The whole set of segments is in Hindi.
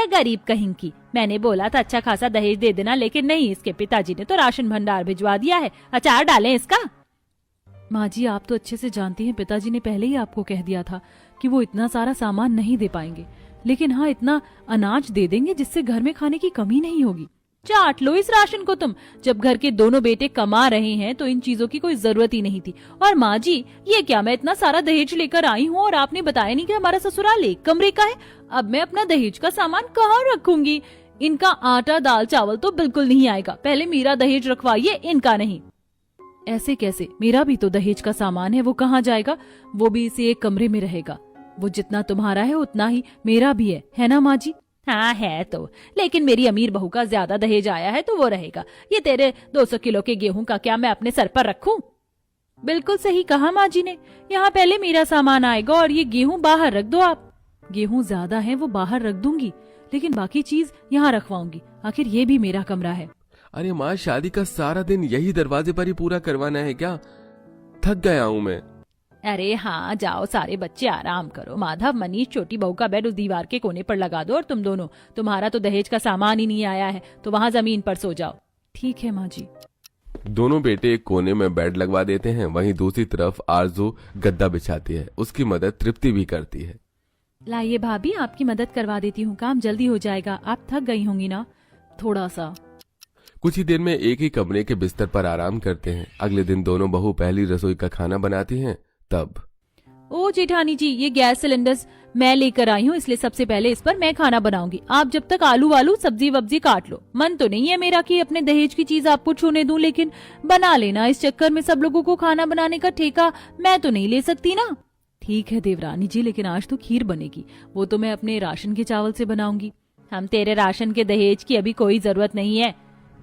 है गरीब कहीं की। मैंने बोला था अच्छा खासा दहेज दे देना, लेकिन नहीं, इसके पिताजी ने तो राशन भंडार भिजवा दिया है। अचार डालें इसका। माँ जी, आप तो अच्छे से जानती हैं, पिताजी ने पहले ही आपको कह दिया था कि वो इतना सारा सामान नहीं दे पाएंगे, लेकिन हाँ इतना अनाज दे देंगे जिससे घर में खाने की कमी नहीं होगी। चाट लो इस राशन को तुम। जब घर के दोनों बेटे कमा रहे हैं तो इन चीजों की कोई जरूरत ही नहीं थी। और माँ जी, ये क्या, मैं इतना सारा दहेज लेकर आई हूँ और आपने बताया नहीं कि हमारा ससुराल एक कमरे का है। अब मैं अपना दहेज का सामान कहाँ रखूंगी? इनका आटा दाल चावल तो बिल्कुल नहीं आएगा। पहले मेरा दहेज रखवाइए, इनका नहीं। ऐसे कैसे? मेरा भी तो दहेज का सामान है, वो कहाँ जाएगा? वो भी इसी एक कमरे में रहेगा। वो जितना तुम्हारा है उतना ही मेरा भी है ना माँ जी? हाँ है तो, लेकिन मेरी अमीर बहू का ज्यादा दहेज आया है तो वो रहेगा। ये तेरे 200 किलो के गेहूं का क्या मैं अपने सर पर रखूं? बिल्कुल सही कहा माँ जी ने। यहाँ पहले मेरा सामान आएगा और ये गेहूं बाहर रख दो आप। गेहूं ज्यादा है वो बाहर रख दूंगी, लेकिन बाकी चीज यहाँ रखवाऊंगी। आखिर ये भी मेरा कमरा है। अरे माँ, शादी का सारा दिन यही दरवाजे पर ही पूरा करवाना है क्या? थक गया हूँ मैं। अरे हाँ जाओ, सारे बच्चे आराम करो। माधव, मनीष, छोटी बहू का बेड उस दीवार के कोने पर लगा दो और तुम दोनों, तुम्हारा तो दहेज का सामान ही नहीं आया है तो वहाँ जमीन पर सो जाओ। ठीक है माँ जी। दोनों बेटे एक कोने में बेड लगवा देते हैं, वहीं दूसरी तरफ आरजू गद्दा बिछाती है। उसकी मदद तृप्ति भी करती है। लाइए भाभी, आपकी मदद करवा देती हूँ, काम जल्दी हो जाएगा। आप थक गई होंगी ना थोड़ा सा। कुछ ही देर में एक ही कमरे के बिस्तर पर आराम करते हैं। अगले दिन दोनों बहू पहली रसोई का खाना बनाती हैं। तब ओ जेठानी जी, ये गैस सिलेंडर्स मैं लेकर आई हूँ, इसलिए सबसे पहले इस पर मैं खाना बनाऊंगी। आप जब तक आलू वालू सब्जी वब्जी काट लो। मन तो नहीं है मेरा कि अपने दहेज की चीज आपको छूने दूं, लेकिन बना लेना। इस चक्कर में सब लोगों को खाना बनाने का ठेका मैं तो नहीं ले सकती ना। ठीक है देवरानी जी, लेकिन आज तो खीर बनेगी, वो तो मैं अपने राशन के चावल से बनाऊंगी। हम तेरे राशन के दहेज की अभी कोई जरूरत नहीं है।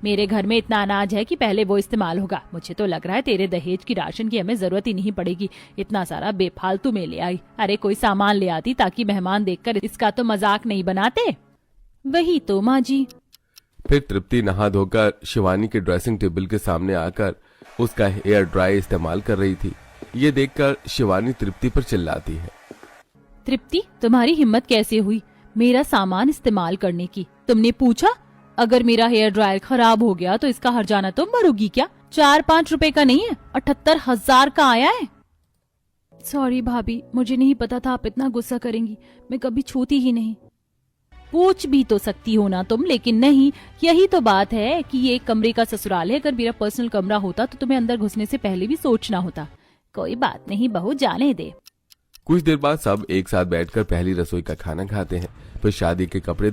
मेरे घर में इतना अनाज है कि पहले वो इस्तेमाल होगा। मुझे तो लग रहा है तेरे दहेज की राशन की हमें जरूरत ही नहीं पड़ेगी। इतना सारा बेफालतू में ले आई। अरे कोई सामान ले आती ताकि मेहमान देखकर इसका तो मजाक नहीं बनाते। वही तो माँ जी। फिर तृप्ति नहा धोकर शिवानी के ड्रेसिंग टेबल के सामने आकर उसका हेयर ड्राई इस्तेमाल कर रही थी। ये देखकर शिवानी तृप्ति पर चिल्लाती है। तृप्ति, तुम्हारी हिम्मत कैसे हुई मेरा सामान इस्तेमाल करने की? तुमने पूछा? अगर मेरा हेयर ड्रायर खराब हो गया तो इसका हर्जाना तुम भरोगी क्या? 4-5 रुपए का नहीं है, 78,000 का आया है। सॉरी भाभी, मुझे नहीं पता था आप इतना गुस्सा करेंगी। मैं कभी छूती ही नहीं। पूछ भी तो सकती हो ना तुम, लेकिन नहीं। यही तो बात है कि ये एक कमरे का ससुराल है। अगर मेरा पर्सनल कमरा होता तो तुम्हें अंदर घुसने से पहले भी सोचना होता। कोई बात नहीं बहू, जाने दे। कुछ देर बाद सब एक साथ बैठकर पहली रसोई का खाना खाते हैं। फिर शादी के कपड़े